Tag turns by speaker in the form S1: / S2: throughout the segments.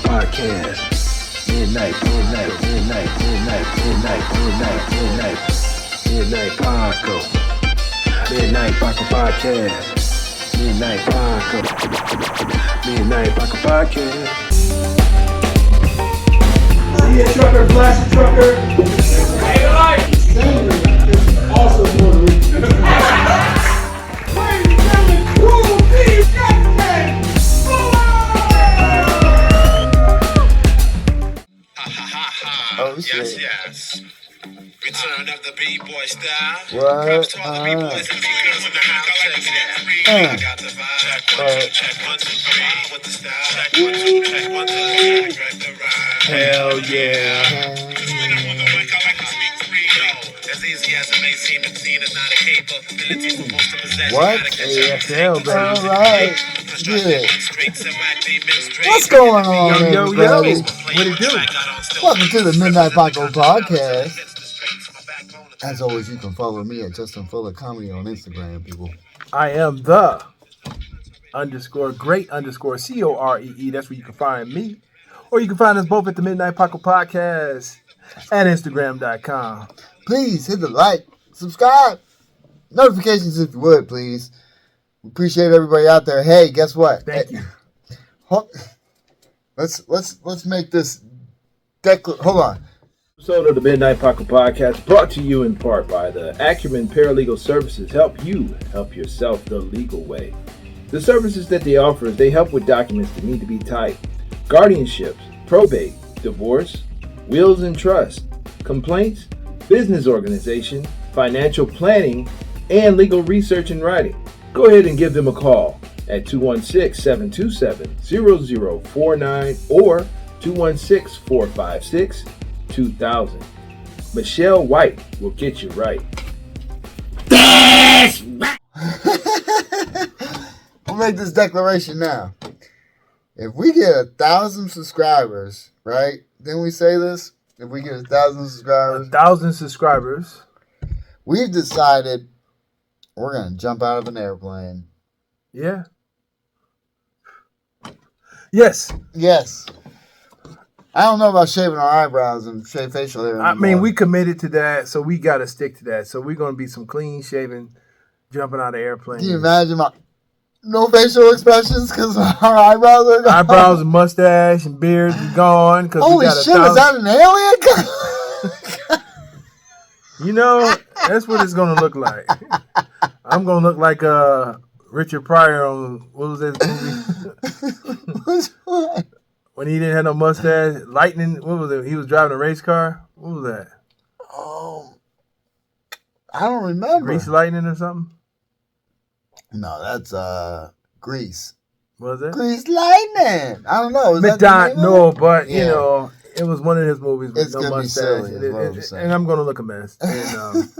S1: Podcast. Midnight Paco. Midnight Paco Podcast. Midnight Paco Podcast.
S2: Yeah, trucker, blast the trucker. Hey, light. Sandra is also Puerto Rican. Ladies and gentlemen, Cool P. Captain.
S3: Oh, shit.
S4: Yes. Return of the B-boy style.
S3: What?
S4: Props to all the B-boys and B-girls in the house. Check that. I got the vibe. Check 1, 2, 3. With the style. Check 1, 2, 3. Direct the ride.
S2: Hell yeah.
S4: As easy as it may seem, the scene is not a capability for most to possess.
S3: What?
S2: ASL, baby.
S3: All right. Good. What's going on,
S2: Yo,
S3: everybody?
S2: what it do?
S3: Welcome to the Midnight Paco Podcast. As always, you can follow me at Justin Fuller Comedy on Instagram, people.
S2: I am the _great _COREE. That's where you can find me. Or you can find us both at the Midnight Paco Podcast at Instagram.com.
S3: Please hit the like, subscribe, notifications if you would, please. We appreciate everybody out there. Hey, guess what?
S2: Thank you.
S3: Let's make this hold on.
S2: Episode of the Midnight Paco Podcast brought to you in part by the Acumen Paralegal Services. Help you help yourself the legal way. The services that they offer is they help with documents that need to be typed, guardianships, probate, divorce, wills and trust, complaints, business organization, financial planning, and legal research and writing. Go ahead and give them a call at 216-727-0049 or 216-456-2000. Michelle White will get you right.
S3: We'll make this declaration now. If we get 1,000 subscribers, right? Didn't we say this? If we get 1,000 subscribers,
S2: 1,000 subscribers.
S3: we've decided we're gonna jump out of an airplane.
S2: Yeah. Yes.
S3: Yes. I don't know about shaving our eyebrows and shave facial hair.
S2: I mean, we committed to that, so we got to stick to that. So we're going to be some clean shaven, jumping out of airplanes.
S3: Can you imagine no facial expressions because our eyebrows are gone?
S2: Eyebrows and mustache and beard is gone.
S3: Holy shit, is that an alien?
S2: You know, that's what it's going to look like. I'm going to look like Richard Pryor on, what was that movie?
S3: Which one?
S2: When he didn't have no mustache. Lightning, what was it? He was driving a race car. What was that?
S3: I don't remember.
S2: Grease Lightning or something?
S3: No, that's Grease.
S2: Was it?
S3: Grease Lightning. I don't know. Is that the name of
S2: No,
S3: it?
S2: but
S3: Yeah.
S2: you know, it was one of his movies with
S3: It's
S2: no
S3: gonna be
S2: mustache.
S3: silly, is what I'm saying.
S2: And I'm gonna look a mess. And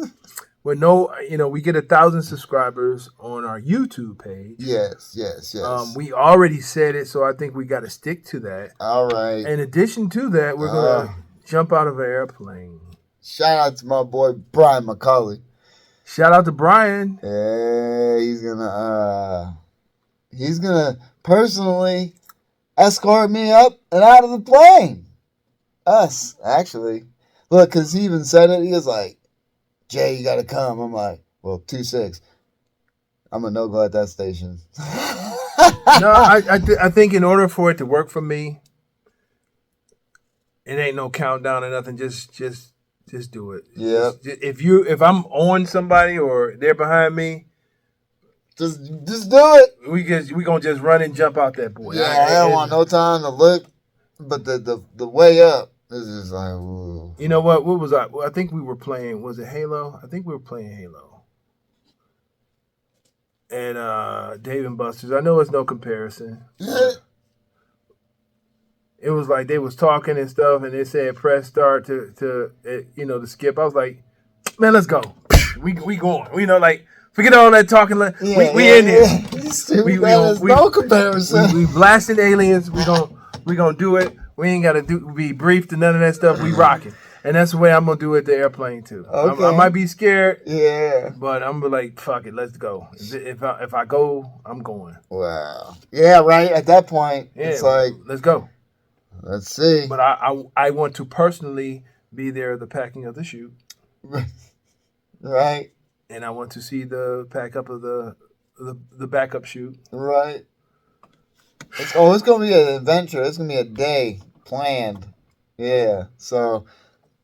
S2: with no, we get 1,000 subscribers on our YouTube page.
S3: Yes.
S2: We already said it, so I think we got to stick to that.
S3: All right.
S2: In addition to that, we're gonna jump out of an airplane.
S3: Shout out to my boy Brian McCulley.
S2: Shout out to Brian.
S3: Hey, he's gonna personally escort me up and out of the plane. Us, actually. Look, because he even said it. He was like, Jay, you gotta come. I'm like, well, 2-6. I'm a no-go at that station.
S2: No, I think in order for it to work for me, it ain't no countdown or nothing. Just do it.
S3: Yeah.
S2: If I'm on somebody or they're behind me,
S3: Just do it.
S2: we gonna just run and jump out that boy.
S3: Yeah, I don't want no time to look. But the way up is just like, ooh.
S2: You know what? What was I? I think we were playing. Was it Halo? I think we were playing Halo. And Dave and Buster's. I know it's no comparison. It was like they was talking and stuff, and they said press start to skip. I was like, man, let's go. We going. Like forget all that talking. We in here.
S3: No comparison.
S2: We blasting aliens. We gonna do it. We ain't gotta be briefed and none of that stuff. We rocking. And that's the way I'm gonna do it at the airplane too.
S3: Okay.
S2: I might be scared.
S3: Yeah.
S2: But I'm like, fuck it, let's go. If I go, I'm going.
S3: Wow. Yeah, right. At that point,
S2: Yeah,
S3: it's like,
S2: let's go.
S3: Let's see.
S2: But I want to personally be there at the packing of the shoot,
S3: Right.
S2: and I want to see the pack up of the backup shoot.
S3: Right. It's gonna be an adventure. It's gonna be a day planned. Yeah. So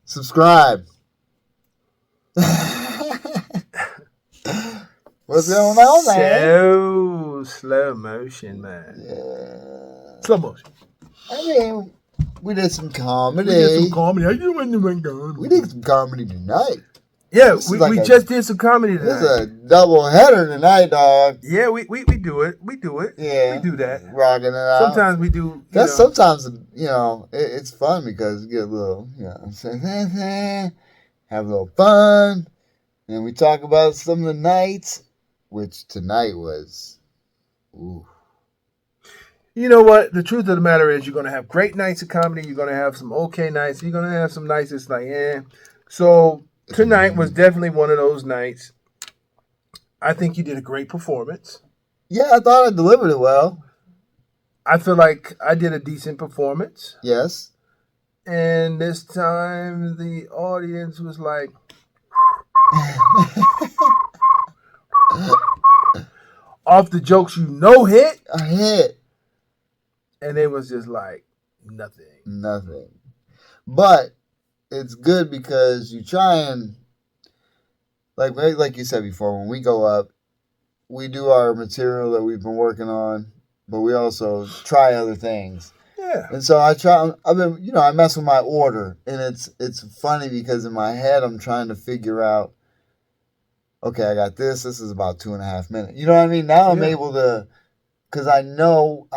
S3: subscribe. What's going on, man?
S2: So slow motion, man.
S3: Yeah.
S2: Slow motion.
S3: I mean, we did some comedy.
S2: We did some comedy. How you doing?
S3: We did some comedy tonight.
S2: Yeah,
S3: This is
S2: we
S3: like
S2: just did some comedy
S3: This
S2: tonight.
S3: is a double header tonight, dog.
S2: Yeah, we do it. We do it.
S3: Yeah.
S2: We do that.
S3: Rocking it out.
S2: Sometimes we do.
S3: Sometimes, it's fun because you get a little, have a little fun. And we talk about some of the nights, which tonight was, ooh.
S2: You know what? The truth of the matter is you're going to have great nights of comedy. You're going to have some okay nights. You're going to have some nights that's like, eh. So tonight was definitely one of those nights. I think you did a great performance.
S3: Yeah, I thought I delivered it well.
S2: I feel like I did a decent performance.
S3: Yes.
S2: And this time the audience was like, off the jokes hit.
S3: I hit.
S2: And it was just like nothing.
S3: But it's good because you try and, like you said before, when we go up, we do our material that we've been working on, but we also try other things.
S2: Yeah.
S3: And so I mess with my order, and it's funny because in my head I'm trying to figure out, okay, I got this. This is about 2.5 minutes. You know what I mean? Now I'm able to, because I know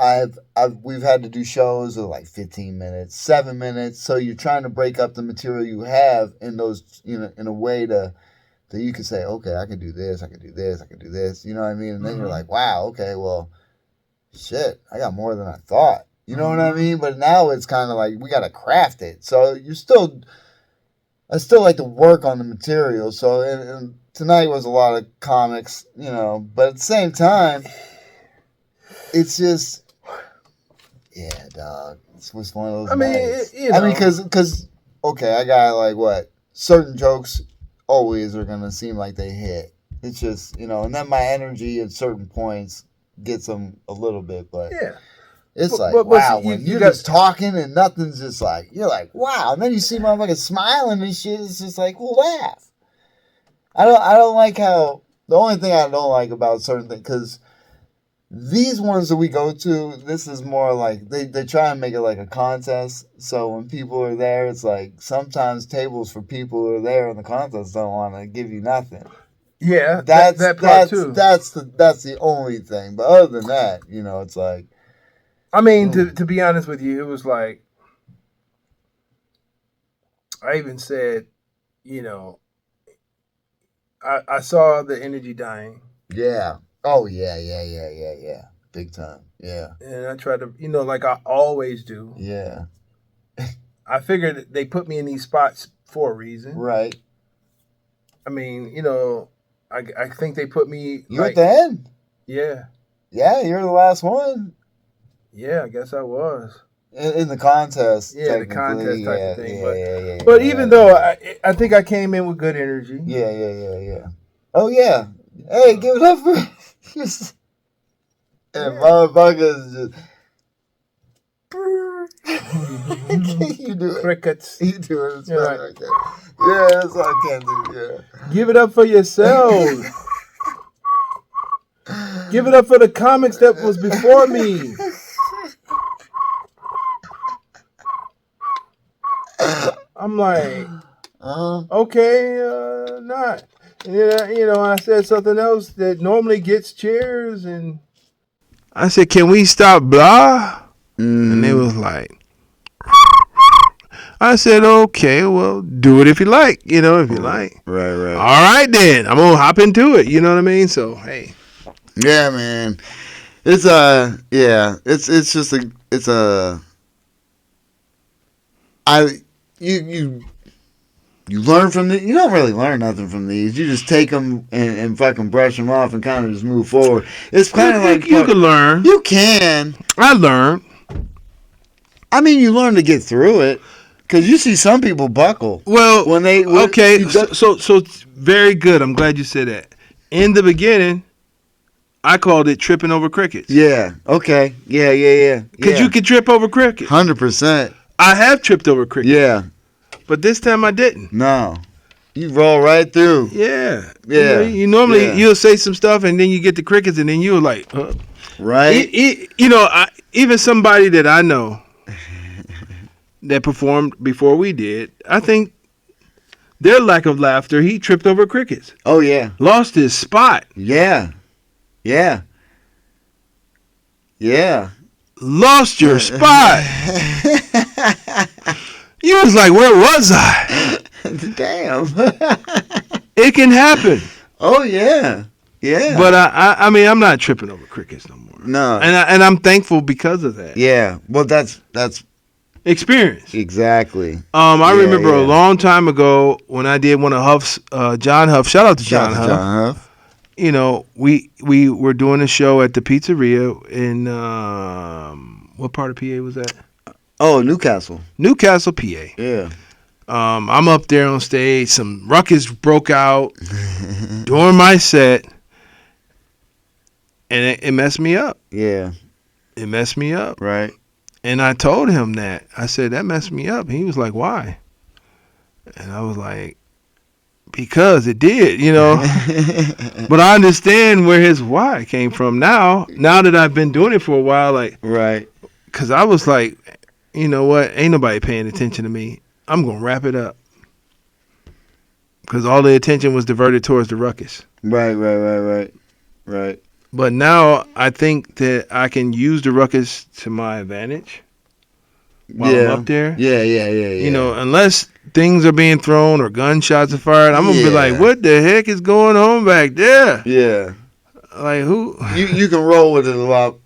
S3: we've had to do shows of like 15 minutes, 7 minutes. So you're trying to break up the material you have in those, in a way that you can say, okay, I can do this, I can do this, I can do this. You know what I mean? And then you're like, wow, okay, well, shit, I got more than I thought. You know what I mean? But now it's kind of like we got to craft it. So I still like to work on the material. So and tonight was a lot of comics, but at the same time, it's just, yeah, dog. It's one of those.
S2: I mean,
S3: nights. Because okay, I got like what certain jokes always are gonna seem like they hit. It's just and then my energy at certain points gets them a little bit, but
S2: yeah.
S3: It's
S2: wow,
S3: when you're just talking and nothing's just like, you're like, wow. And then you see motherfuckers smiling and shit. It's just like, well, laugh. I don't like how, the only thing I don't like about certain things, because these ones that we go to, this is more like, they try and make it like a contest. So when people are there, it's like, sometimes tables for people who are there in the contest don't want to give you nothing.
S2: Yeah, that part too.
S3: That's the only thing. But other than that, it's like,
S2: I mean, to be honest with you, it was like, I even said, I saw the energy dying.
S3: Yeah. Oh, yeah. Big time. Yeah.
S2: And I tried to, like I always do.
S3: Yeah.
S2: I figured they put me in these spots for a reason.
S3: Right.
S2: I mean, I think they put me.
S3: You're at the end.
S2: Yeah.
S3: Yeah, you're the last one.
S2: Yeah, I guess I was.
S3: In the contest.
S2: Yeah, the contest type of thing.
S3: Yeah,
S2: but even though I think I came in with good energy.
S3: Yeah. Oh, yeah. Hey, give it up for... and motherfuckers just... you do it.
S2: Crickets.
S3: You do it. It's
S2: right.
S3: like that. Yeah, that's all I can do. Yeah.
S2: Give it up for yourselves. Give it up for the comics that was before me. I'm like, okay, not. I said something else that normally gets cheers, and I said, "Can we stop blah?" And they was like, I said, "Okay, well, do it if you like, if you like."
S3: Right.
S2: All right, then I'm gonna hop into it. You know what I mean? So hey,
S3: yeah, man, it's you learn from the. You don't really learn nothing from these. You just take them and fucking brush them off and kind of just move forward. It's kind of like
S2: you can learn.
S3: You can.
S2: I learned.
S3: I mean, you learn to get through it because you see some people buckle.
S2: Well,
S3: When they
S2: so very good. I'm glad you said that. In the beginning, I called it tripping over crickets.
S3: Yeah. Okay. Yeah.
S2: Because you can trip over crickets.
S3: 100%.
S2: I have tripped over crickets.
S3: Yeah.
S2: But this time I didn't.
S3: No. You roll right through.
S2: Yeah.
S3: Yeah.
S2: You normally you'll say some stuff and then you get the crickets and then you're like, huh?
S3: Right.
S2: Even somebody that I know that performed before we did, I think their lack of laughter, he tripped over crickets.
S3: Oh yeah.
S2: Lost his spot.
S3: Yeah.
S2: Lost your spot. You was like, where was I?
S3: Damn.
S2: It can happen.
S3: Oh yeah. Yeah.
S2: But I mean, I'm not tripping over crickets no more.
S3: No.
S2: And I'm thankful because of that.
S3: Yeah. Well, that's
S2: Experience.
S3: exactly.
S2: I remember a long time ago when I did one of Huff's, John Huff. Shout out to John Huff.
S3: John Huff.
S2: We were doing a show at the pizzeria in what part of PA was that?
S3: Oh, Newcastle.
S2: Newcastle, PA.
S3: Yeah.
S2: I'm up there on stage. Some ruckus broke out during my set, and it messed me up.
S3: Yeah.
S2: It messed me up.
S3: Right.
S2: And I told him that. I said, that messed me up. And he was like, why? And I was like, because it did, But I understand where his why came from now that I've been doing it for a while. Like,
S3: Right.
S2: because I was like, you know what? Ain't nobody paying attention to me. I'm going to wrap it up. Because all the attention was diverted towards the ruckus.
S3: Right.
S2: But now I think that I can use the ruckus to my advantage while I'm up there.
S3: Yeah.
S2: Unless things are being thrown or gunshots are fired, I'm going to be like, what the heck is going on back there?
S3: Yeah.
S2: Like, who?
S3: You can roll with it a lot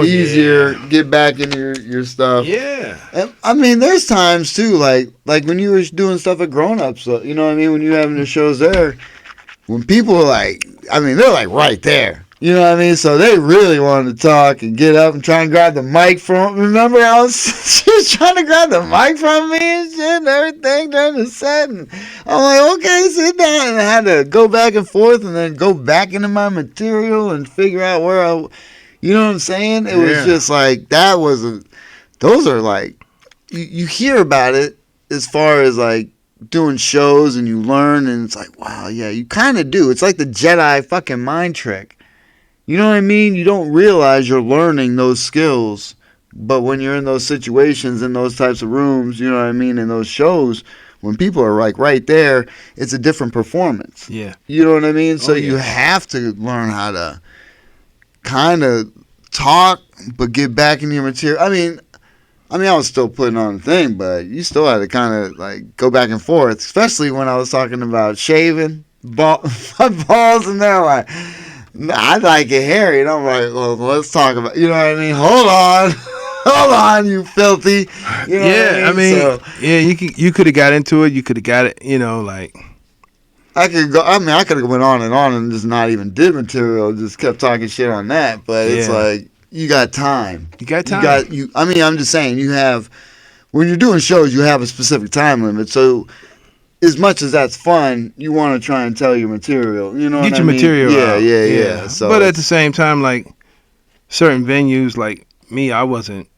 S3: easier, get back in your stuff.
S2: Yeah.
S3: And, I mean, there's times, too, like when you were doing stuff at Grown Ups, you know what I mean? When you were having the shows there, when people are like, I mean, they're like right there. You know what I mean? So they really wanted to talk and get up and try and grab the mic from. Remember, she was trying to grab the mic from me and shit and everything during the set. And I'm like, okay, sit down. And I had to go back and forth and then go back into my material and figure out where you know what I'm saying? It was just like, those are like, you hear about it as far as like doing shows and you learn and it's like, wow, yeah, you kind of do. It's like the Jedi fucking mind trick. You know what I mean? You don't realize you're learning those skills, but when you're in those situations, in those types of rooms, you know what I mean, in those shows, when people are like right there, it's a different performance.
S2: Yeah.
S3: You know what I mean? So you have to learn how to kind of talk, but get back in your material. I mean, I was still putting on the thing, but you still had to kind of like go back and forth, especially when I was talking about shaving balls, and they're like, I like it hairy, and I'm like, well, let's talk about, you know what I mean? Hold on, you filthy. You know what I mean?
S2: You could have got into it. You could have got it, like.
S3: I could have went on and just not even did material, just kept talking shit on that. But it's like, you got time. I'm just saying, when you're doing shows, you have a specific time limit. So as much as that's fun, you want to try and tell your material. You know,
S2: get your material out.
S3: Yeah. So,
S2: but at the same time, like certain venues, like me, I wasn't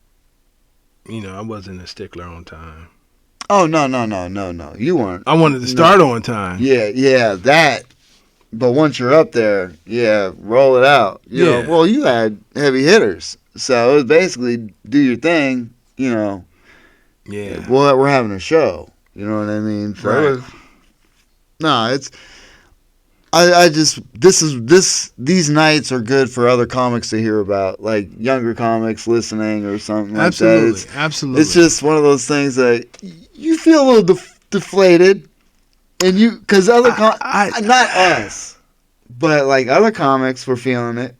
S2: a stickler on time.
S3: Oh no, you weren't.
S2: I wanted to start on time.
S3: Yeah, that. But once you're up there, roll it out. You know, well, you had heavy hitters, so it was basically do your thing. You know.
S2: Yeah.
S3: Well, we're having a show. You know what I mean? So
S2: right.
S3: These nights are good for other comics to hear about, like younger comics listening or something like that.
S2: Absolutely.
S3: It's just one of those things that you feel a little deflated, and because other not us, but like other comics were feeling it.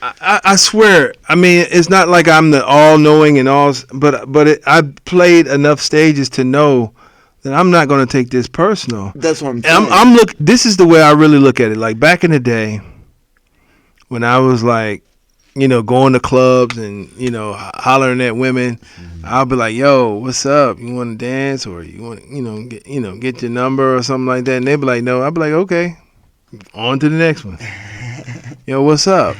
S2: I swear. I mean, it's not like I'm the all-knowing and all, but I played enough stages to know that I'm not going to take this personal.
S3: That's what I'm saying.
S2: This is the way I really look at it. Like back in the day, when I was like, going to clubs and hollering at women, I'll be like, "Yo, what's up? You want to dance or you want get your number or something like that?" And they be like, "No." I'll be like, "Okay, on to the next one." Yo, what's up?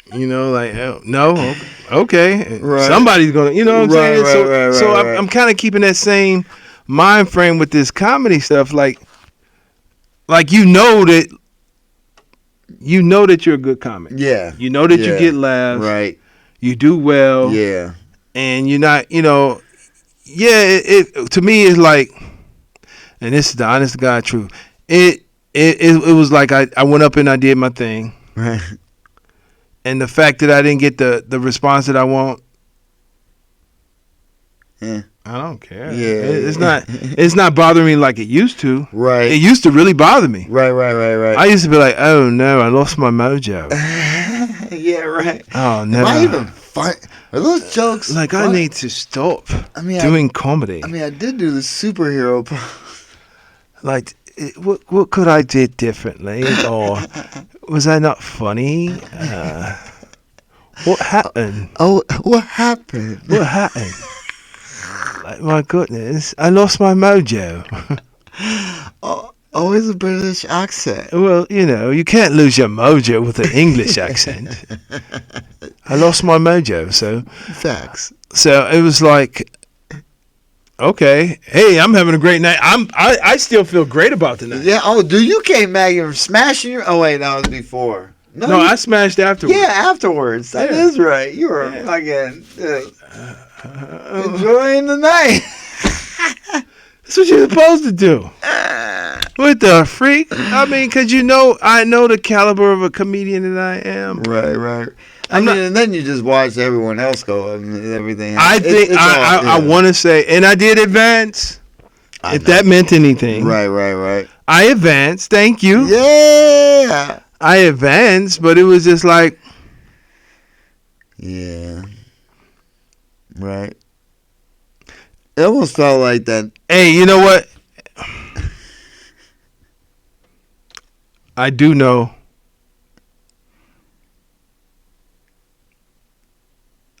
S2: Like, oh, no, okay.
S3: Right.
S2: Somebody's gonna, what I'm saying? So
S3: Right.
S2: I'm kind of keeping that same mind frame with this comedy stuff. Like that you're a good comic.
S3: Yeah.
S2: You know that you get laughs.
S3: Right.
S2: You do well.
S3: Yeah.
S2: And you're not, it to me is like, and this is the honest to God truth. It was like I went up and I did my thing.
S3: Right.
S2: And the fact that I didn't get the response that I want,
S3: Yeah.
S2: I don't care.
S3: Yeah.
S2: It's not bothering me like it used to.
S3: Right.
S2: It used to really bother me.
S3: Right.
S2: I used to be like, oh no, I lost my mojo.
S3: Yeah. Right.
S2: Oh no.
S3: Am I even fun? Are those jokes?
S2: Like
S3: fun?
S2: I need to stop
S3: I
S2: doing comedy.
S3: I did do the superhero.
S2: Like, what could I do differently, or was I not funny? What happened?
S3: Oh, what happened?
S2: What happened? Like, my goodness, I lost my mojo.
S3: Always a British accent.
S2: Well, you can't lose your mojo with an English accent. I lost my mojo, so
S3: Facts.
S2: it was like, okay, hey, I'm having a great night. I still feel great about the night.
S3: Yeah. Oh, dude, you came back and smashing your. Oh wait, that was before.
S2: No, I smashed afterwards.
S3: Yeah, afterwards. That
S2: Yeah.
S3: is right. You were fucking enjoying the night.
S2: That's what you're supposed to do. What the freak? I mean, because I know the caliber of a comedian that I am.
S3: Right. And then you just watch everyone else go and everything.
S2: I think I want to say, and I did advance. If that meant anything.
S3: Right.
S2: I advanced. Thank you.
S3: Yeah.
S2: I advanced, but it was just like.
S3: Yeah. Right. It almost felt like that.
S2: Hey, you know what? I do know.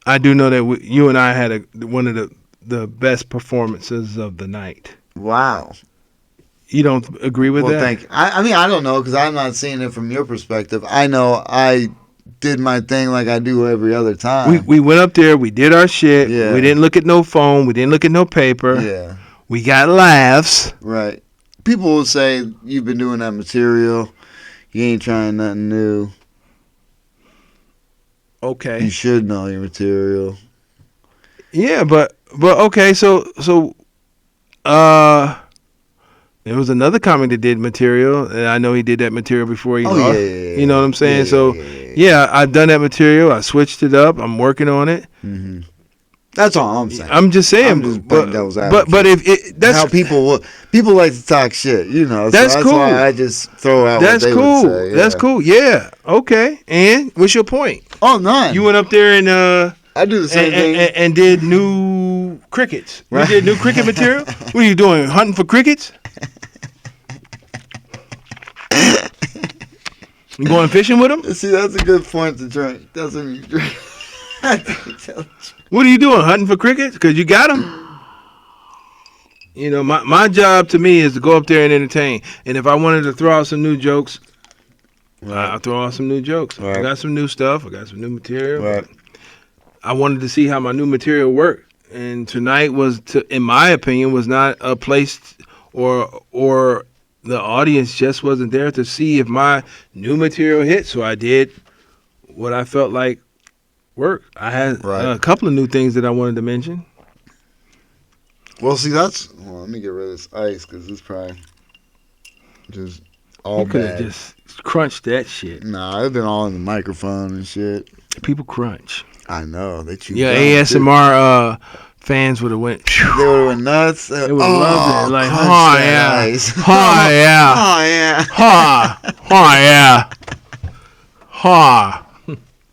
S2: That you and I had one of the best performances of the night.
S3: Wow.
S2: You don't agree with that?
S3: Well, thank you. I don't know because I'm not seeing it from your perspective. I know I did my thing like I do every other time.
S2: We went up there. We did our shit.
S3: Yeah.
S2: We didn't look at no phone. We didn't look at no paper.
S3: Yeah.
S2: We got laughs.
S3: Right. People will say you've been doing that material. You ain't trying nothing new.
S2: Okay.
S3: You should know your material.
S2: Yeah, but okay. So there was another comic that did material, and I know he did that material before he lost.
S3: Yeah.
S2: You know what I'm saying?
S3: Yeah.
S2: I've done that material. I switched it up. I'm working on it.
S3: Mm-hmm. That's all I'm saying.
S2: I'm just saying.
S3: I'm just playing devil's advocate.
S2: But if that's
S3: how people like to talk shit,
S2: That's
S3: so
S2: cool.
S3: Why I just throw out.
S2: That's
S3: what they
S2: cool.
S3: Would say, yeah.
S2: That's cool. Yeah. Okay. And what's your point?
S3: Oh, none.
S2: You went up there and
S3: I do the same thing.
S2: and did new crickets.
S3: Right.
S2: You did new cricket material. What are you doing? Hunting for crickets? You going fishing with them?
S3: See, that's a good point to drink. That's when you drink.
S2: What are you doing? Hunting for crickets? Because you got them. My job to me is to go up there and entertain. And if I wanted to throw out some new jokes, I'll throw out some new jokes.
S3: Right.
S2: I got some new stuff. I got some new material.
S3: Right.
S2: I wanted to see how my new material worked. And tonight in my opinion, was not a place or the audience just wasn't there to see if my new material hit. So I did what I felt like worked. I had a couple of new things that I wanted to mention.
S3: Well, see, let me get rid of this ice because it's probably just all
S2: You could have
S3: bad.
S2: just crunched that shit.
S3: Nah, it's been all in the microphone and shit.
S2: People crunch.
S3: I know. They chew.
S2: Yeah,
S3: gum, too.
S2: ASMR fans would have went.
S3: They would have went nuts.
S2: They would have loved it. Like,
S3: crunch
S2: oh
S3: that
S2: yeah,
S3: ice.
S2: oh yeah,
S3: Oh, yeah.
S2: oh yeah,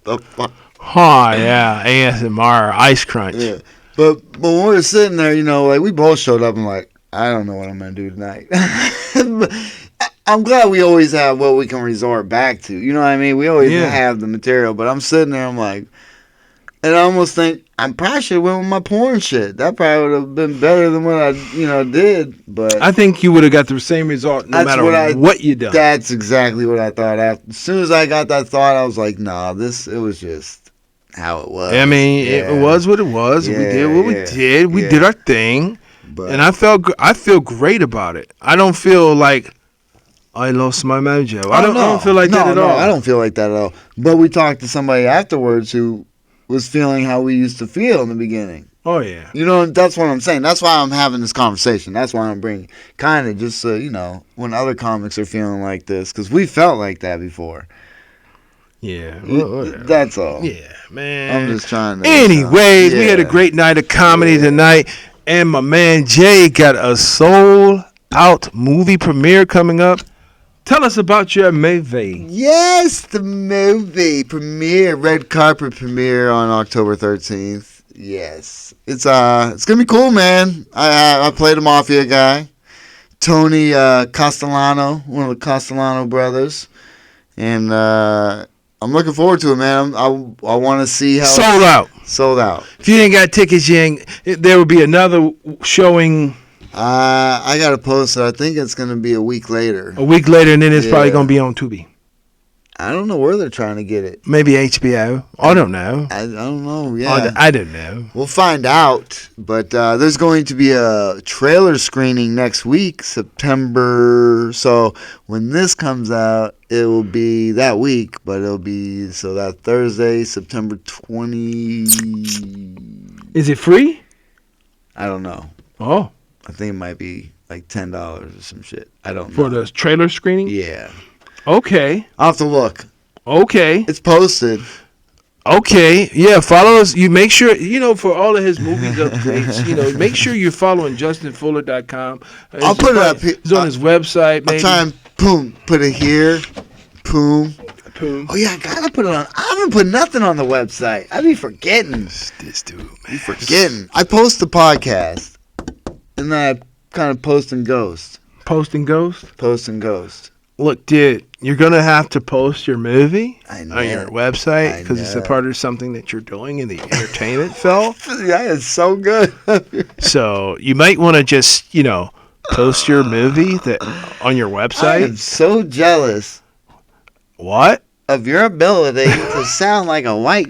S3: The fuck?
S2: oh yeah, ASMR ice crunch.
S3: Yeah. But when we were sitting there, like we both showed up and like, I don't know what I'm going to do tonight. I'm glad we always have what we can resort back to. You know what I mean? We always have the material. But I'm sitting there, I'm like, And I almost think I probably should have went with my porn shit. That probably would have been better than what I, did. But
S2: I think you would have got the same result no matter what you done.
S3: That's exactly what I thought. As soon as I got that thought, I was like, nah, it was just how it was.
S2: I mean, it was what it was.
S3: Yeah,
S2: we did what we did. We did our thing.
S3: But,
S2: and I feel great about it. I don't feel like I lost my mojo. I don't feel like that at all.
S3: I don't feel like that at all. But we talked to somebody afterwards who was feeling how we used to feel in the beginning.
S2: Oh, yeah.
S3: That's what I'm saying. That's why I'm having this conversation. That's why I'm bringing kind of just, when other comics are feeling like this. Because we felt like that before.
S2: Yeah.
S3: That's all.
S2: Yeah, man.
S3: I'm just trying to.
S2: Anyways, we had a great night of comedy tonight. And my man Jay got a sold-out movie premiere coming up. Tell us about your movie.
S3: Yes, the movie premiere, red carpet premiere on October 13th. Yes, it's gonna be cool, man. I played a mafia guy, Tony Castellano, one of the Castellano brothers, and I'm looking forward to it, man. I want to see how sold out.
S2: If you ain't got tickets, there will be another showing.
S3: I got to post it. I think it's going to be a week later.
S2: A week later, and then it's probably going to be on Tubi.
S3: I don't know where they're trying to get it.
S2: Maybe HBO. I don't know.
S3: I don't know. Yeah,
S2: I don't know.
S3: We'll find out. But there's going to be a trailer screening next week, September. So when this comes out, it will be that week. But it'll be that Thursday, September 20.
S2: Is it free?
S3: I don't know.
S2: Oh.
S3: I think it might be like $10 or some shit. I don't know.
S2: For the trailer screening?
S3: Yeah.
S2: Okay.
S3: I'll have to look.
S2: Okay.
S3: It's posted.
S2: Okay. Yeah, follow us. You make sure, for all of his movies updates, make sure you're following justinfuller.com.
S3: I'll put it up here.
S2: It's on his website, maybe.
S3: I'll try and put it here. Boom. Oh, yeah, I got to put it on. I haven't put nothing on the website. I be forgetting.
S2: This dude, man.
S3: I be forgetting. I post the podcast. And then I kind of post and ghost.
S2: Post and ghost?
S3: Post and ghost.
S2: Look, dude, you're going to have to post your movie on your
S3: it.
S2: website because it's a part of something that you're doing in the entertainment field.
S3: Yeah, it's so good.
S2: So you might want to just, post your movie on your website.
S3: I am so jealous.
S2: What?
S3: Of your ability to sound like a white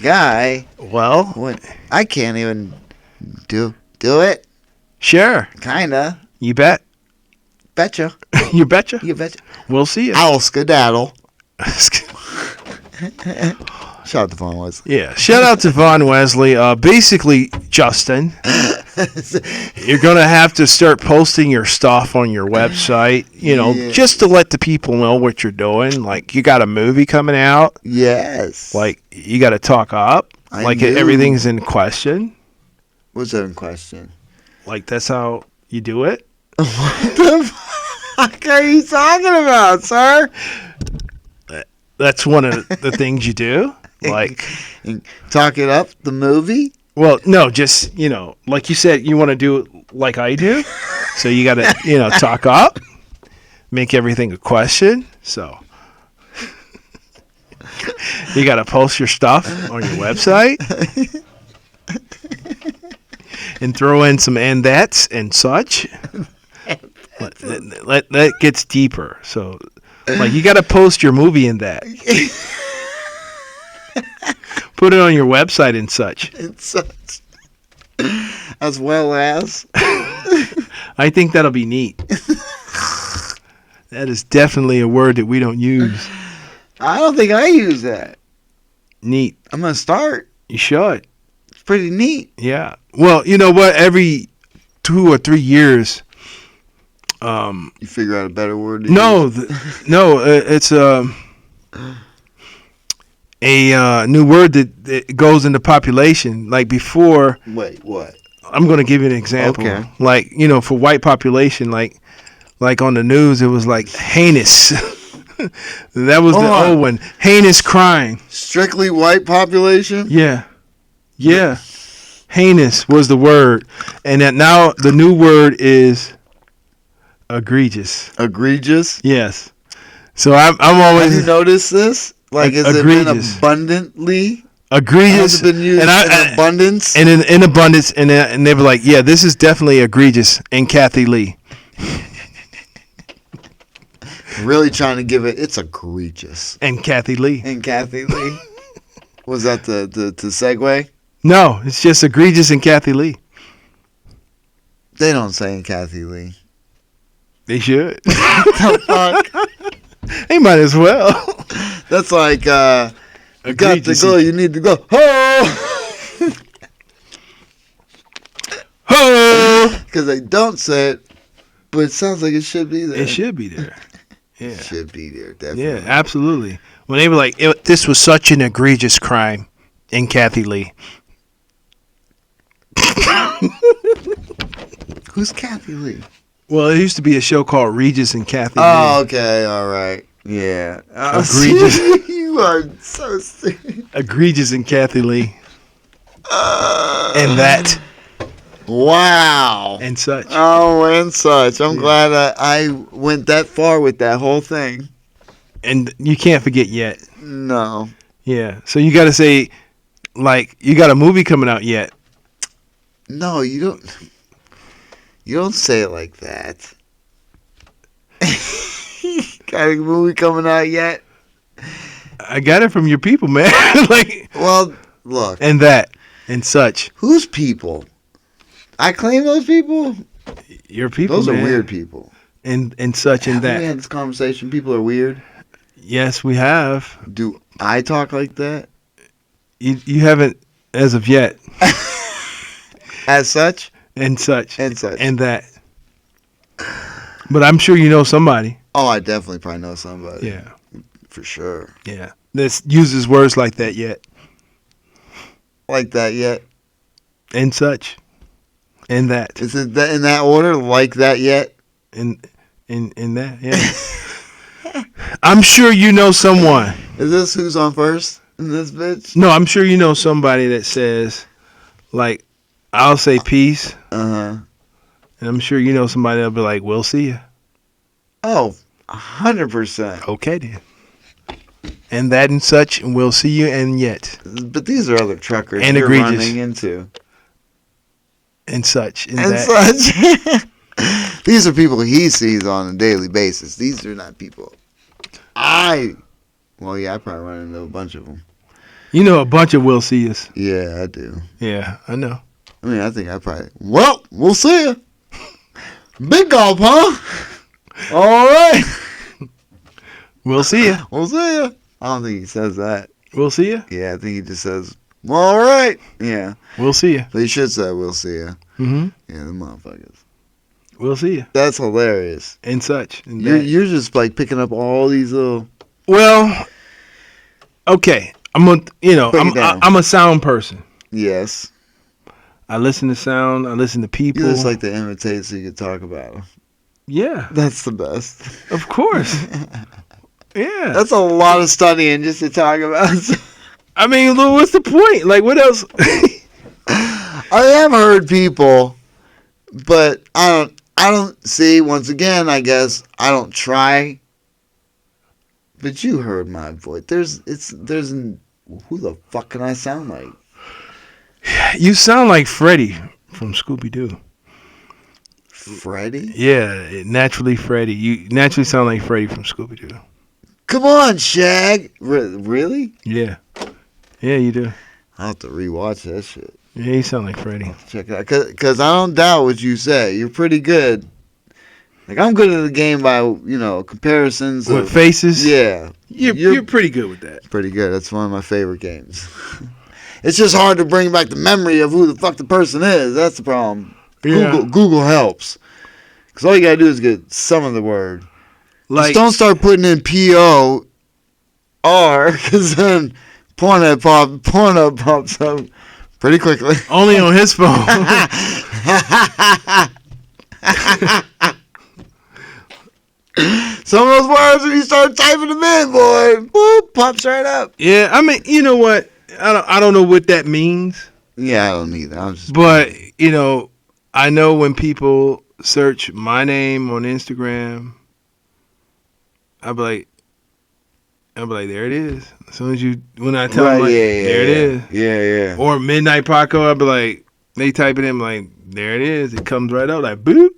S3: guy.
S2: Well,
S3: I can't even do it.
S2: Sure.
S3: Kinda.
S2: You bet.
S3: Betcha.
S2: You betcha.
S3: You betcha.
S2: We'll see you.
S3: I'll skedaddle. Shout out to Vaughn Wesley.
S2: Yeah. Shout out to Vaughn Wesley. Basically, Justin, you're going to have to start posting your stuff on your website, just to let the people know what you're doing. Like, you got a movie coming out.
S3: Yes.
S2: Like, you got to talk up. Everything's in question.
S3: What's that in question?
S2: Like, that's how you do it?
S3: What the fuck are you talking about, sir?
S2: That's one of the things you do. Like,
S3: talk it up, the movie?
S2: Well, no, just, like you said, you want to do it like I do. So you got to, talk up, make everything a question. So you got to post your stuff on your website. And throw in some and that's and such. That gets deeper. So, like, you got to post your movie in that. Put it on your website and such.
S3: As well as.
S2: I think that'll be neat. That is definitely a word that we don't use.
S3: I don't think I use that.
S2: Neat.
S3: I'm going to start.
S2: You should.
S3: Pretty neat.
S2: Yeah. Well, you know what? Every 2 or 3 years,
S3: you figure out a better word.
S2: It's a new word that goes into population. Like before.
S3: Wait, what?
S2: I'm going to give you an example.
S3: Okay.
S2: Like, for white population, like on the news, it was like heinous. That was the old one. Heinous crime.
S3: Strictly white population?
S2: Yeah. Yeah. Heinous was the word. And that now the new word is egregious.
S3: Egregious?
S2: Yes. So I'm always...
S3: Have you noticed this? Like, has it been abundantly
S2: egregious.
S3: Has it been used in abundance?
S2: And in abundance, and they were like, yeah, this is definitely egregious. And Kathy Lee.
S3: Really trying to give it. It's egregious.
S2: And Kathy Lee.
S3: And Kathy Lee. Was that the segue?
S2: No, it's just egregious and Kathy Lee.
S3: They don't say in Kathy Lee.
S2: They should.
S3: The fuck?
S2: They might as well.
S3: That's like, you got to go, you need to go. Ho!
S2: Ho!
S3: Because they don't say it, but it sounds like it should be there.
S2: It should be there. Yeah.
S3: It should be there, definitely.
S2: Yeah, absolutely. When they were like, this was such an egregious crime in Kathy Lee.
S3: Who's Kathy Lee?
S2: Well, it used to be a show called Regis and Kathy Lee.
S3: Oh, okay, all right. Yeah.
S2: Egregious.
S3: You are so serious.
S2: Egregious and Kathy Lee. And that.
S3: Wow.
S2: And such.
S3: Oh, and such. I'm glad I went that far with that whole thing.
S2: And you can't forget yet.
S3: No.
S2: Yeah. So you got to say, like, you got a movie coming out yet.
S3: No, you don't. You don't say it like that. Got a movie coming out yet?
S2: I got it from your people, man. Like,
S3: well, look.
S2: And that. And such.
S3: Whose people? I claim those people?
S2: Your people,
S3: those
S2: man.
S3: Are weird people.
S2: And such and that.
S3: We had this conversation. People are weird.
S2: Yes, we have.
S3: Do I talk like that?
S2: You haven't as of yet.
S3: As such?
S2: And such.
S3: And such.
S2: And that. But I'm sure you know somebody.
S3: Oh, I definitely probably know somebody.
S2: Yeah.
S3: For sure.
S2: Yeah. That uses words like that yet.
S3: Like that yet?
S2: And such. And that.
S3: Is it that in that order? Like that yet?
S2: In that, yeah. I'm sure you know someone.
S3: Is this who's on first in this bitch?
S2: No, I'm sure you know somebody that says, like, I'll say peace.
S3: Uh-huh.
S2: And I'm sure you know somebody that'll be like, we'll see you.
S3: Oh, 100%.
S2: Okay, then. And that and such, and we'll see you and yet.
S3: But these are other truckers
S2: and
S3: you're
S2: egregious.
S3: Running into.
S2: And such. And
S3: that. Such. These are people he sees on a daily basis. These are not people I probably run into a bunch of them.
S2: You know a bunch of we'll see us.
S3: Yeah, I do.
S2: Yeah, I know.
S3: I mean, I think I probably... Well, we'll see you. Big gulp, huh? All right.
S2: We'll see you.
S3: We'll see you. I don't think he says that.
S2: We'll see you?
S3: Yeah, I think he just says, all right. Yeah.
S2: We'll see you.
S3: But he should say, we'll see you.
S2: Mm-hmm.
S3: Yeah, the motherfuckers.
S2: We'll see you.
S3: That's hilarious.
S2: And such. And
S3: you're just like picking up all these little...
S2: Well, okay. I'm a sound person.
S3: Yes.
S2: I listen to sound. I listen to people.
S3: You just like to imitate so you can talk about them.
S2: Yeah.
S3: That's the best.
S2: Of course. Yeah.
S3: That's a lot of studying just to talk about.
S2: I mean, what's the point? Like, what else?
S3: I have heard people, but I don't see, once again, I guess, I don't try. But you heard my voice. Who the fuck can I sound like?
S2: You sound like Freddy from Scooby-Doo.
S3: Freddy?
S2: Yeah, naturally Freddy. You naturally sound like Freddy from Scooby-Doo.
S3: Come on, Shag. Really?
S2: Yeah. Yeah, you do.
S3: I'll have to rewatch that shit.
S2: Yeah, you sound like Freddy.
S3: Check it out. Because I don't doubt what you say. You're pretty good. Like, I'm good at the game by, comparisons.
S2: With faces?
S3: Yeah.
S2: You're pretty good with that.
S3: Pretty good. That's one of my favorite games. It's just hard to bring back the memory of who the fuck the person is. That's the problem.
S2: Yeah.
S3: Google helps. Because all you got to do is get some of the word.
S2: Like,
S3: just don't start putting in P-O-R, because then Pornhub pops up pretty quickly.
S2: Only on his phone.
S3: Some of those words, when you start typing them in, boy, boop, pops right up.
S2: Yeah, I mean, you know what? I don't know what that means.
S3: Yeah, I don't either.
S2: But, I know when people search my name on Instagram, I'll be like, I'm like, there it is. As soon as when I tell
S3: Right,
S2: them, like,
S3: yeah,
S2: there it is.
S3: Yeah.
S2: Or Midnight Paco, I'll be like, they type it in, like, there it is. It comes right up, like, boop.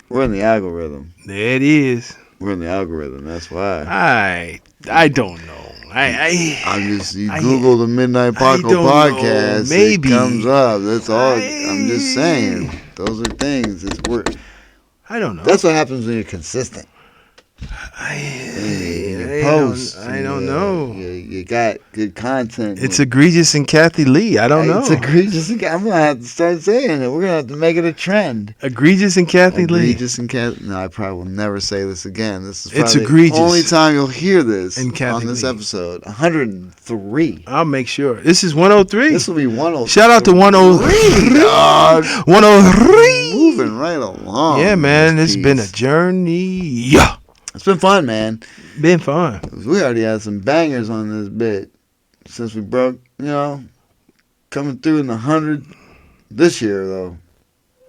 S3: We're in the algorithm.
S2: There it is.
S3: We're in the algorithm. That's why.
S2: I don't know.
S3: I'm just Google the Midnight Paco
S2: don't
S3: podcast.
S2: know. Maybe
S3: it comes up. That's all. I'm just saying. Those are things.
S2: I don't know.
S3: That's what happens when you're consistent.
S2: I don't know.
S3: You got good content.
S2: It's egregious in Kathy Lee. I don't know.
S3: It's egregious. I'm gonna have to start saying it. We're gonna have to make it a trend.
S2: Egregious in Kathy Lee.
S3: Egregious in Kathy. No, I probably will never say this again. This is
S2: It's
S3: probably
S2: egregious
S3: the only time you'll hear this
S2: in Kathy
S3: on this
S2: Lee.
S3: episode. 103.
S2: I'll make sure. This is 103.
S3: This will be 103.
S2: Shout out to 103.
S3: Dog.
S2: 103.
S3: Moving right along.
S2: Yeah, man. It's
S3: piece.
S2: been a journey. Yeah.
S3: It's been fun, man.
S2: Been fun.
S3: We already had some bangers on this bit since we broke, coming through in the 100 this year, though.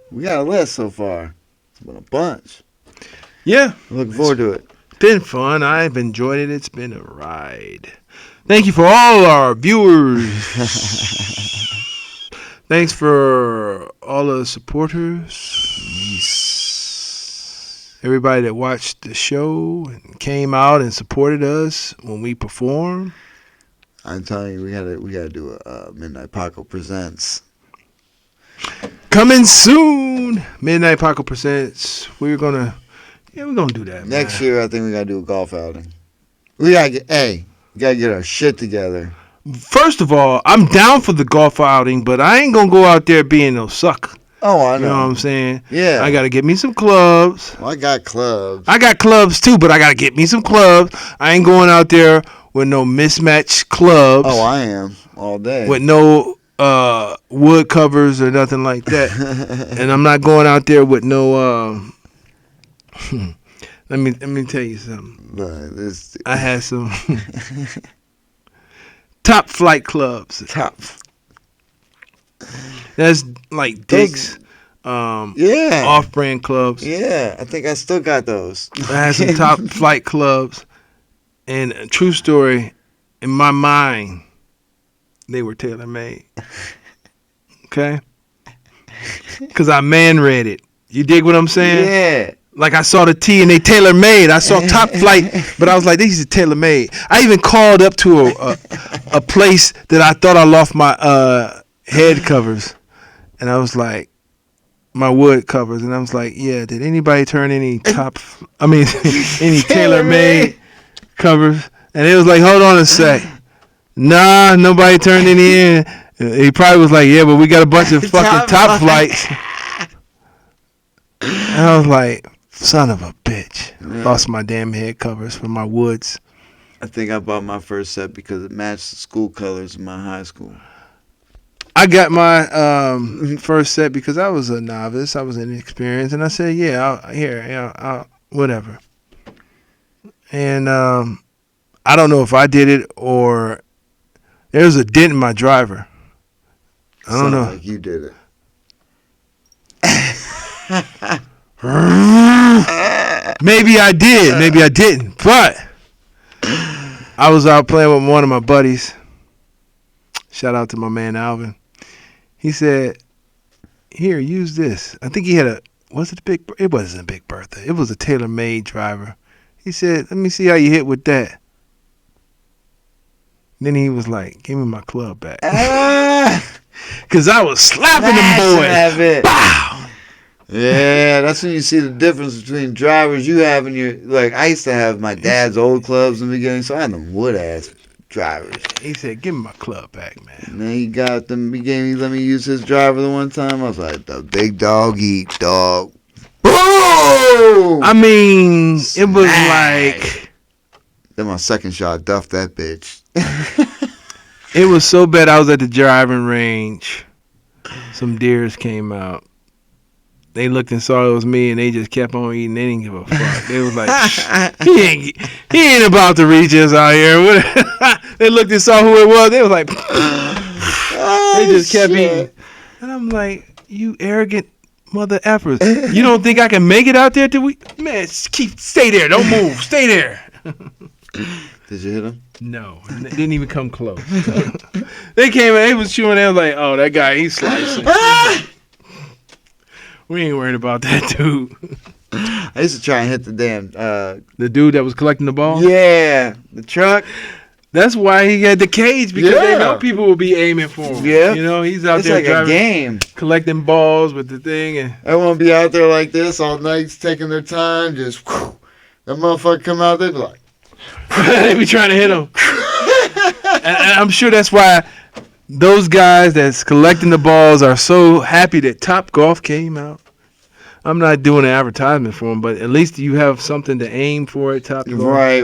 S3: We got a list so far. It's been a bunch.
S2: Yeah.
S3: Looking forward to it.
S2: Been fun. I've enjoyed it. It's been a ride. Thank you for all our viewers. Thanks for all the supporters. Everybody that watched the show and came out and supported us when we performed.
S3: I'm telling you, we gotta do a Midnight Paco Presents.
S2: Coming soon. Midnight Paco Presents. We're gonna do that.
S3: Next year, I think we gotta do a golf outing. We gotta get our shit together.
S2: First of all, I'm down for the golf outing, but I ain't gonna go out there being no sucker.
S3: Oh, I know.
S2: You know what I'm saying?
S3: Yeah.
S2: I gotta get me some clubs.
S3: Well, I got clubs.
S2: I got clubs too, but I gotta get me some clubs. I ain't going out there with no mismatched clubs.
S3: Oh, I am all day.
S2: With no wood covers or nothing like that. And I'm not going out there with no let me tell you something. I had some top flight clubs.
S3: Top.
S2: That's like Dick's off-brand clubs.
S3: Yeah, I think I still got those.
S2: I had some top flight clubs, and a true story, in my mind, they were tailor-made. Okay? Because I man-read it. You dig what I'm saying?
S3: Yeah.
S2: Like I saw the T and they tailor-made. I saw Top Flight, but I was like, these are tailor-made. I even called up to a place that I thought I lost my head covers. And I was like, my wood covers. And I was like, yeah, did anybody turn any any tailor-made covers? And it was like, hold on a sec. Nah, nobody turned any in. He probably was like, yeah, but we got a bunch of fucking Top Flights. And I was like, son of a bitch.
S3: Yeah.
S2: Lost my damn head covers for my woods.
S3: I think I bought my first set because it matched the school colors in my high school.
S2: I got my first set because I was a novice. I was inexperienced. And I said, yeah, whatever. And I don't know if I did it or there was a dent in my driver. I don't know.
S3: Like you did it.
S2: Maybe I did. Maybe I didn't. But I was out playing with one of my buddies. Shout out to my man Alvin. He said, here, use this. I think he had it wasn't a Big Bertha. It was a tailor-made driver. He said, let me see how you hit with that. Then he was like, give me my club back. Because I was slapping them boys. Bow!
S3: Yeah, that's when you see the difference between drivers you have and your, like, I used to have my dad's old clubs in the beginning, so I had them wood-ass drivers.
S2: He said, give me my club back, man.
S3: And then he got them, he let me use his driver the one time. I was like, the big dog eat, dog. Boom!
S2: I mean, it was like...
S3: Then my second shot duffed that bitch.
S2: It was so bad I was at the driving range. Some deers came out. They looked and saw it was me, and they just kept on eating. They didn't give a fuck. They was like, he ain't about to reach us out here. They looked and saw who it was. They was like, they just kept eating. And I'm like, you arrogant mother effers. You don't think I can make it out there till we... Man, stay there. Don't move. Stay there.
S3: Did you hit him?
S2: No, it didn't even come close. They came in, they was shooting, they was like, oh, that guy, he's slicing. We ain't worried about that dude.
S3: I used to try and hit the damn.
S2: The dude that was collecting the ball?
S3: Yeah, the truck.
S2: That's why he had the cage, because they know people will be aiming for him.
S3: Yeah.
S2: You know, he's out
S3: It's
S2: there
S3: like
S2: driving,
S3: a game.
S2: collecting balls with the thing. And
S3: I won't be out there like this all night, taking their time. Just whew, that motherfucker come out, they be like,
S2: they be trying to hit him. And I'm sure that's why those guys that's collecting the balls are so happy that Top Golf came out. I'm not doing an advertisement for them, but at least you have something to aim for at Top Golf.
S3: right.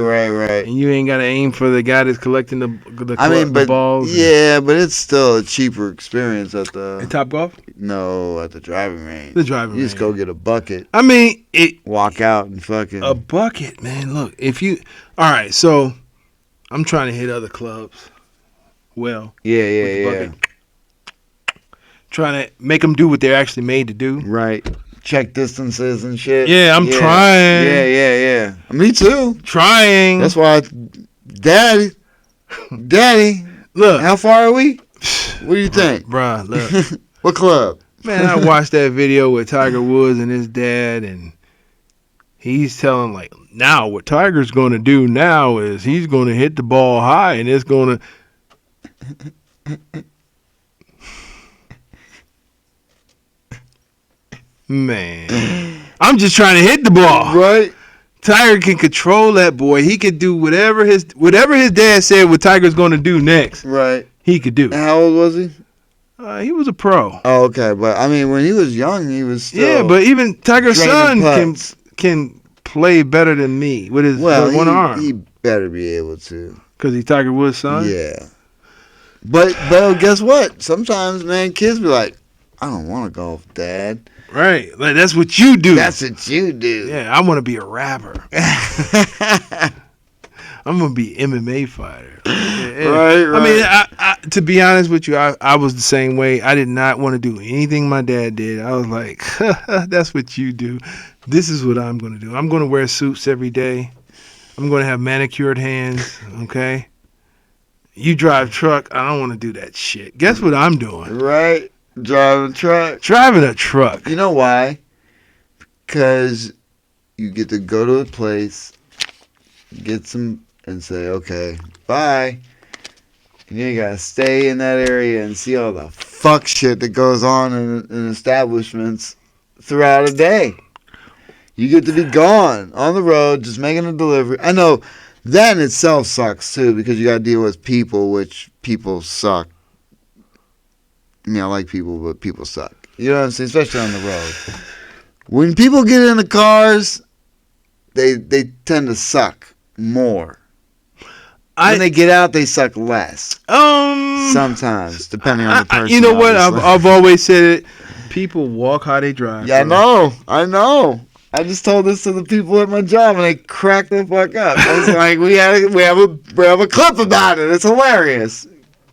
S2: And you ain't got to aim for the guy that's collecting the
S3: but
S2: balls.
S3: yeah, but it's still a cheaper experience at
S2: At Top Golf?
S3: No, at the driving range.
S2: The driving
S3: You just
S2: range.
S3: go get a bucket,
S2: I mean,
S3: walk out and fucking.
S2: a bucket, man. Look, if you... All right, so I'm trying to hit other clubs. Well, with the bucket. Trying to make them do what they're actually made to do.
S3: Right. Check distances and shit.
S2: Yeah, I'm trying.
S3: Yeah. Me too.
S2: Trying.
S3: That's why, Daddy,
S2: Look.
S3: how far are we? What do you think?
S2: Bruh, look.
S3: What club?
S2: Man, I watched that video with Tiger Woods and his dad, and he's telling, like, now what Tiger's going to do now is he's going to hit the ball high, and it's going to... Man, I'm just trying to hit the ball.
S3: Right.
S2: Tiger can control that boy. He could do whatever his dad said what Tiger's going to do next.
S3: Right.
S2: He could do.
S3: And how old was he?
S2: He was a pro.
S3: Oh, okay. But, I mean, when he was young, he was still...
S2: Yeah, but even Tiger's son
S3: draining
S2: can play better than me with his with one arm.
S3: He better be able to.
S2: Because he's Tiger Woods' son?
S3: Yeah. But guess what? Sometimes, man, kids be like, I don't want to golf, Dad.
S2: Right. Like, that's what you do.
S3: That's what you do.
S2: Yeah, I want to be a rapper. I'm going to be an MMA fighter. Yeah.
S3: Right.
S2: I mean, I, to be honest with you, I was the same way. I did not want to do anything my dad did. I was like, that's what you do. This is what I'm going to do. I'm going to wear suits every day. I'm going to have manicured hands, okay? You drive truck. I don't want to do that shit. Guess what I'm doing?
S3: Right. Driving a truck.
S2: Driving a truck.
S3: You know why? Because you get to go to a place, get some, and say, okay, bye. And you gotta stay in that area and see all the fuck shit that goes on in establishments throughout a day. You get to be gone on the road, just making a delivery. I know that in itself sucks too, because you gotta deal with people, which people suck. I mean, I like people, but people suck. You know what I'm saying? Especially on the road. When people get in the cars, they tend to suck more. When they get out, they suck less. Sometimes, depending on the person.
S2: You know what?
S3: obviously.
S2: I've always said it. People walk how they drive.
S3: Yeah, I know. I just told this to the people at my job, and they cracked the fuck up. I was like, we have a clip about it. It's hilarious.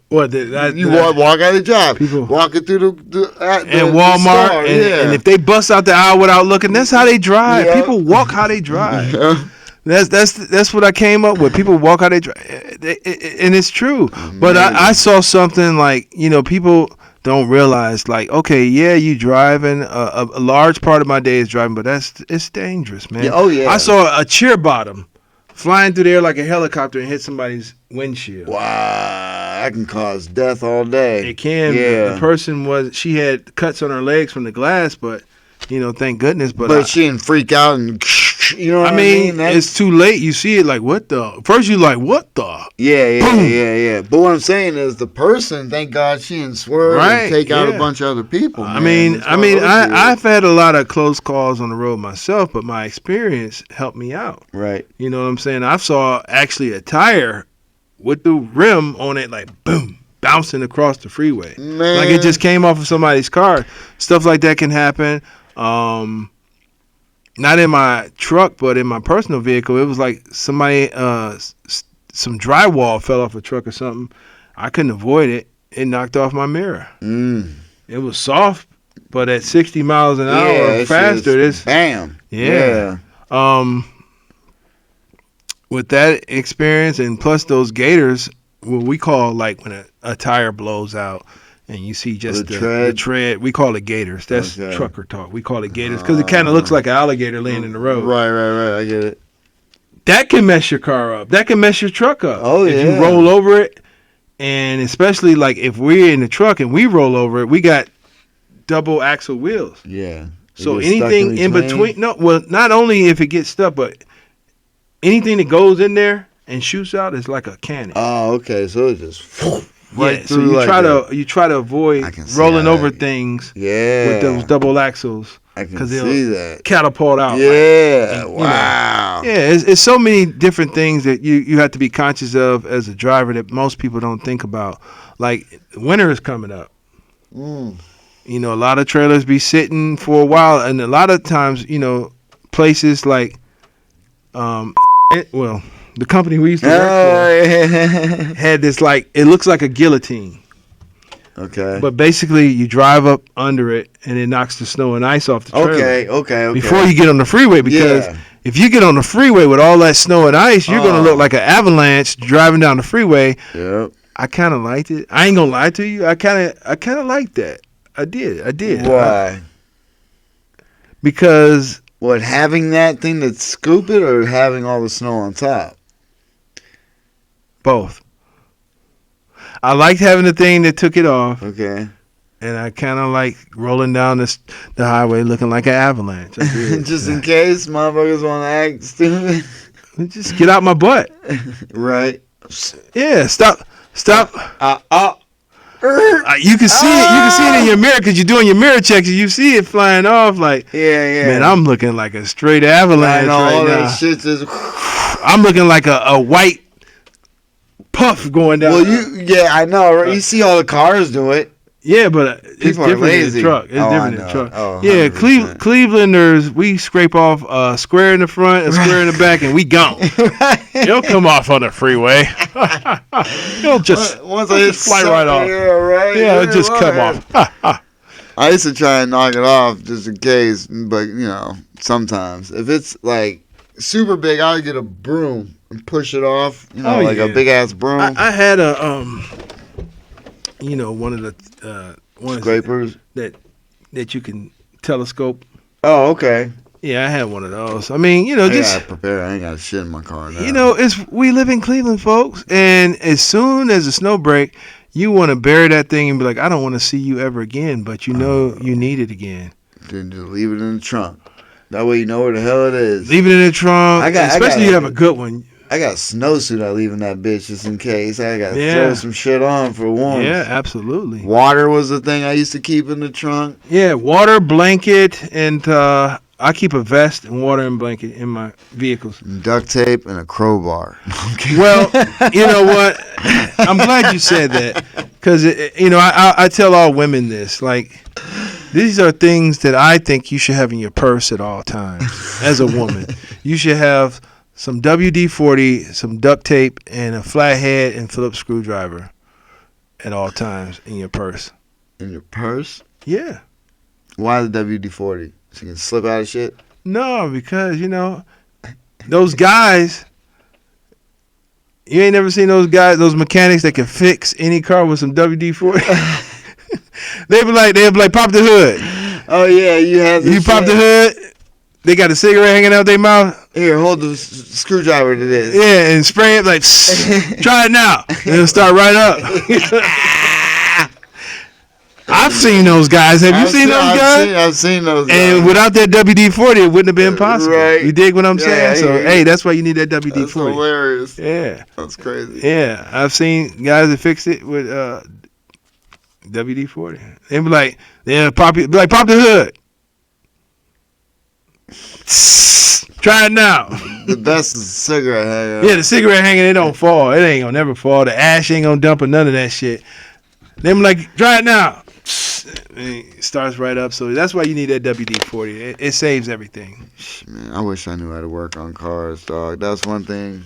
S2: What?
S3: Walk out of the job.
S2: People
S3: walking through the
S2: Walmart,
S3: store,
S2: and if they bust out the aisle without looking, that's how they drive.
S3: Yeah.
S2: People walk how they drive.
S3: Yeah.
S2: That's what I came up with. People walk how they drive, and it's true. But I saw something like, people don't realize, like, okay, yeah, you driving. A large part of my day is driving, but it's dangerous, man.
S3: Yeah, oh yeah.
S2: I saw a cheer bottom flying through the air like a helicopter and hit somebody's windshield.
S3: Wow, that can cause death all day.
S2: It can.
S3: Yeah.
S2: The person she had cuts on her legs from the glass, but thank goodness. But
S3: she didn't freak out and you know what
S2: I mean? It's too late. You see it like, what the? First you like, what the?
S3: Yeah. But what I'm saying is the person, thank God she didn't swerve and take out a bunch of other people. Man.
S2: I've had a lot of close calls on the road myself, but my experience helped me out.
S3: Right.
S2: You know what I'm saying? I saw actually a tire with the rim on it, like boom, bouncing across the freeway.
S3: Man.
S2: Like it just came off of somebody's car. Stuff like that can happen. Not in my truck, but in my personal vehicle. It was like somebody, some drywall fell off a truck or something. I couldn't avoid it. It knocked off my mirror. It was soft, but at 60 miles an hour or faster,
S3: bam.
S2: Yeah. with that experience and plus those gators, what we call like when a tire blows out and you see just the tread, we call it gators. That's trucker talk. We call it gators because it kind of looks like an alligator laying in the road.
S3: Right. I get it.
S2: That can mess your car up. That can mess your truck up.
S3: Oh, yeah.
S2: If you roll over it, and especially like if we're in the truck and we roll over it, we got double axle wheels.
S3: Yeah.
S2: So anything in between, not only if it gets stuck, but anything that goes in there and shoots out is like a cannon.
S3: Oh, okay. So it just
S2: right through. So you try to avoid rolling over things.
S3: Yeah.
S2: With those double axles.
S3: I can see that.
S2: Catapult out.
S3: Yeah. Wow.
S2: Yeah. It's so many different things that you have to be conscious of as a driver that most people don't think about. Like winter is coming up. You know, a lot of trailers be sitting for a while, and a lot of times, you know, places like, the company we used to work for had this like, it looks like a guillotine.
S3: Okay.
S2: But basically, you drive up under it, and it knocks the snow and ice off the trailer.
S3: Okay.
S2: Before you get on the freeway, because if you get on the freeway with all that snow and ice, you're going to look like an avalanche driving down the freeway.
S3: Yep.
S2: I kind of liked it. I ain't gonna lie to you. I kind of liked that. I did.
S3: Why?
S2: Because
S3: having that thing that scoop it or having all the snow on top?
S2: Both. I liked having the thing that took it off.
S3: Okay.
S2: And I kind of like rolling down the highway looking like an avalanche.
S3: Just in case motherfuckers want to act stupid.
S2: Just get out my butt.
S3: Right.
S2: Yeah. Stop. You can see it. You can see it in your mirror because you're doing your mirror checks and you see it flying off. Like,
S3: yeah.
S2: Man, I'm looking like a straight avalanche right now.
S3: That shit just.
S2: I'm looking like a white puff going down.
S3: Well, I know. Right? You see all the cars do it.
S2: Yeah, but it's different in the truck. It's different in the truck. Yeah, Clevelanders, we scrape off a square in the front, a square in the back, and we gone. It'll come off on the freeway. It'll just fly right off.
S3: Yeah, right.
S2: Yeah, it'll just come off.
S3: I used to try and knock it off just in case, but, you know, sometimes. If it's, like, super big, I would get a broom and push it off, you know, a big-ass broom.
S2: I had a... one of the
S3: scrapers
S2: that you can telescope.
S3: Oh, okay.
S2: Yeah, I had one of those. I mean, I
S3: gotta prepare. I ain't got shit in my car now.
S2: We live in Cleveland, folks, and as soon as the snow break, you want to bury that thing and be like, I don't want to see you ever again, but you need it again.
S3: Then just leave it in the trunk. That way you know where the hell it is.
S2: Leave it in the trunk. Especially you have a good one.
S3: I got a snowsuit I leave in that bitch just in case. I got to throw some shit on for warmth.
S2: Yeah, absolutely.
S3: Water was the thing I used to keep in the trunk.
S2: Yeah, water, blanket, and I keep a vest and water and blanket in my vehicles.
S3: And duct tape and a crowbar.
S2: Well, you know what? I'm glad you said that because, I tell all women this. Like, these are things that I think you should have in your purse at all times as a woman. You should have some WD-40, some duct tape, and a flathead and Phillips screwdriver at all times in your purse.
S3: In your purse?
S2: Yeah.
S3: Why the WD-40? So you can slip out of shit?
S2: No, because, those guys, you ain't never seen those guys, those mechanics that can fix any car with some WD-40? They'd be like, pop the hood.
S3: Oh, yeah, you have
S2: You pop the hood. They got a cigarette hanging out their mouth.
S3: Here, hold the screwdriver to this.
S2: Yeah, and spray it like, try it now. And it'll start right up. I've seen those guys. Have you seen those guys?
S3: I've seen those guys.
S2: And without that WD-40, it wouldn't have been possible.
S3: Right.
S2: You dig what I'm saying? So, hey, that's why you need that WD-40.
S3: That's hilarious.
S2: Yeah.
S3: That's crazy.
S2: Yeah. I've seen guys that fix it with WD-40. They'd be like, pop the hood. Try it now.
S3: The best is the cigarette hanger.
S2: Yeah, the cigarette hanger, it don't fall. It ain't gonna never fall. The ash ain't gonna dump or none of that shit. Them like, try it now. It starts right up. So that's why you need that WD-40. It saves everything.
S3: Man, I wish I knew how to work on cars, dog. That's one thing.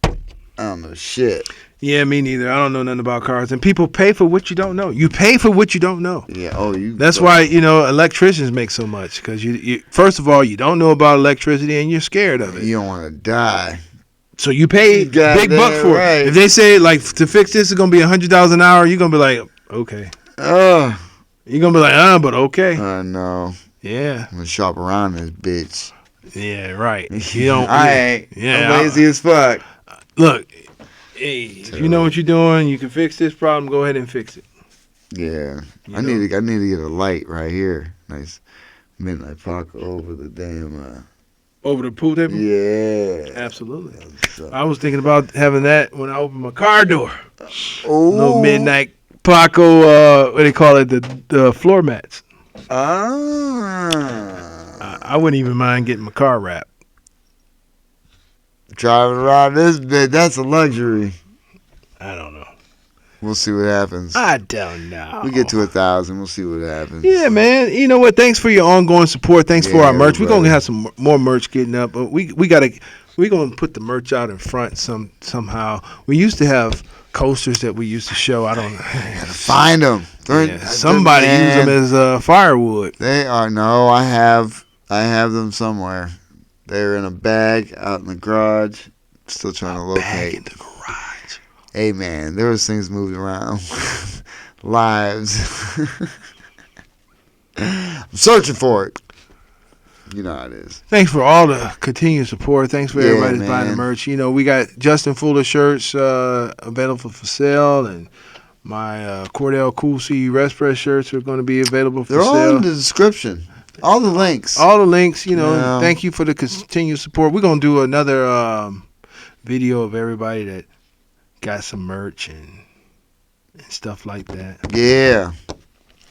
S3: I don't know shit.
S2: Yeah, me neither. I don't know nothing about cars. And people pay for what you don't know. You pay for what you don't know.
S3: Yeah.
S2: That's why, electricians make so much. Because, you first of all, you don't know about electricity and you're scared of it.
S3: You don't want to die.
S2: So you pay
S3: You got
S2: big buck
S3: that
S2: for
S3: right.
S2: it. If they say like to fix this is gonna be $100 an hour, you're gonna be like, okay.
S3: Oh,
S2: You're gonna be like, but okay.
S3: I know.
S2: Yeah.
S3: I'm gonna shop around this bitch.
S2: Yeah, right. You don't.
S3: I ain't.
S2: Yeah.
S3: I'm lazy as fuck.
S2: Look, hey, if you know what you're doing, you can fix this problem. Go ahead and fix it.
S3: Yeah.
S2: You
S3: I
S2: know?
S3: need to get a light right here. Nice midnight Paco over the damn.
S2: Over the pool table.
S3: Yeah.
S2: Absolutely.
S3: So,
S2: I was thinking about having that when I opened my car door.
S3: oh.
S2: Little midnight Paco. What do they call it? The floor mats. I wouldn't even mind getting my car wrapped.
S3: Driving around this bit, that's a luxury.
S2: I don't know.
S3: We'll see what happens.
S2: I don't know.
S3: We get to 1,000. We'll see what happens.
S2: Yeah, man. You know what? Thanks for your ongoing support. Thanks for
S3: Yeah,
S2: our merch. We're
S3: brother.
S2: gonna have some more merch getting up, but we're gonna put the merch out in front somehow. We used to have coasters that we used to show. I don't know.
S3: Find them.
S2: Somebody use them as firewood.
S3: They are no. I have them somewhere. They're in a bag out in the garage. Still trying to locate.
S2: Bag in the garage.
S3: Hey man, there was things moving around. Lives. I'm searching for it. You know how it is.
S2: Thanks for all the continued support. Thanks for everybody that's buying the
S3: man.
S2: merch. You know, we got Justin Fuller shirts available for sale, and my Cordell Cool C Rest Press shirts are going to be available for
S3: They're all
S2: sale.
S3: in the description. All the links.
S2: All the links, you know.
S3: Yeah.
S2: Thank you for the continued support. We're going to do another video of everybody that got some merch and stuff like that.
S3: Yeah.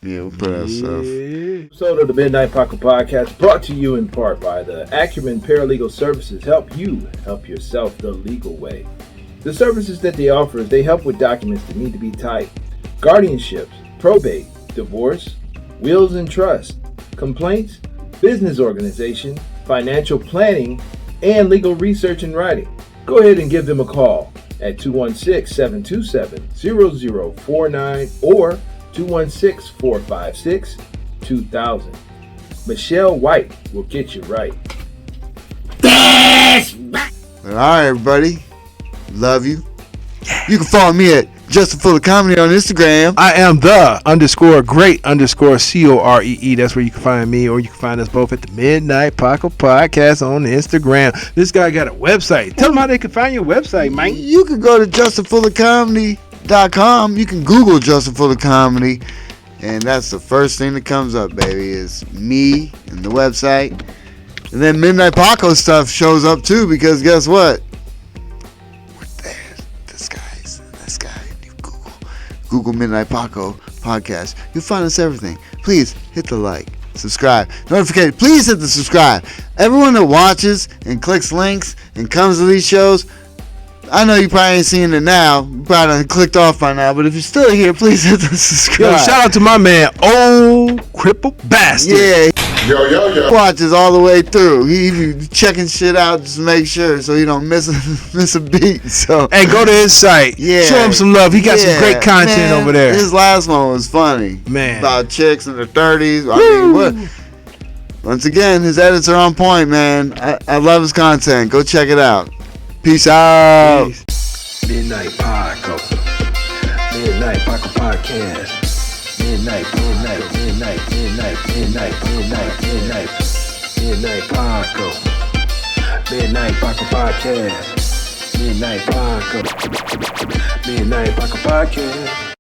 S3: Yeah, we'll put out stuff.
S2: Episode of the Midnight Paco Podcast brought to you in part by the Acumen Paralegal Services. Help you help yourself the legal way. The services that they offer is they help with documents that need to be typed, guardianships, probate, divorce, wills and trust, complaints, business organization, financial planning, and legal research and writing. Go ahead and give them a call at 216-727-0049 or 216-456-2000. Michelle White will get you right.
S3: All right, everybody. Love you. You can follow me at Justin Fuller Comedy on Instagram.
S2: I am the _great_COREE. That's where you can find me, or you can find us both at the Midnight Paco Podcast on Instagram. This guy got a website. Tell them how they can find your website, man.
S3: You can go to justinfullercomedy.com. You can Google Justin Fuller Comedy, and that's the first thing that comes up, baby, is me and the website. And then Midnight Paco stuff shows up too, because guess what? We're there. This guy. You Google Midnight Paco Podcast. You'll find us everything. Please hit the like, subscribe, notification. Please hit the subscribe. Everyone that watches and clicks links and comes to these shows, I know you probably ain't seeing it now. You probably done clicked off by now. But if you're still here, please hit the subscribe.
S2: Yo, shout out to my man, old crippled bastard.
S3: Yeah. Yo. Watches all the way through. He be checking shit out just to make sure so he don't miss a beat. So
S2: Hey, go to his site.
S3: Yeah.
S2: Show him some love. He got some great content
S3: man,
S2: over there.
S3: His last one was funny.
S2: Man.
S3: About chicks in their 30s. I mean, what? Once again, his edits are on point, man. I love his content. Go check it out. Peace out.
S2: Peace.
S1: Midnight Paco. Midnight Paco Podcast. Midnight Paco. Midnight Paco Podcast. Midnight Paco. Midnight Paco Podcast.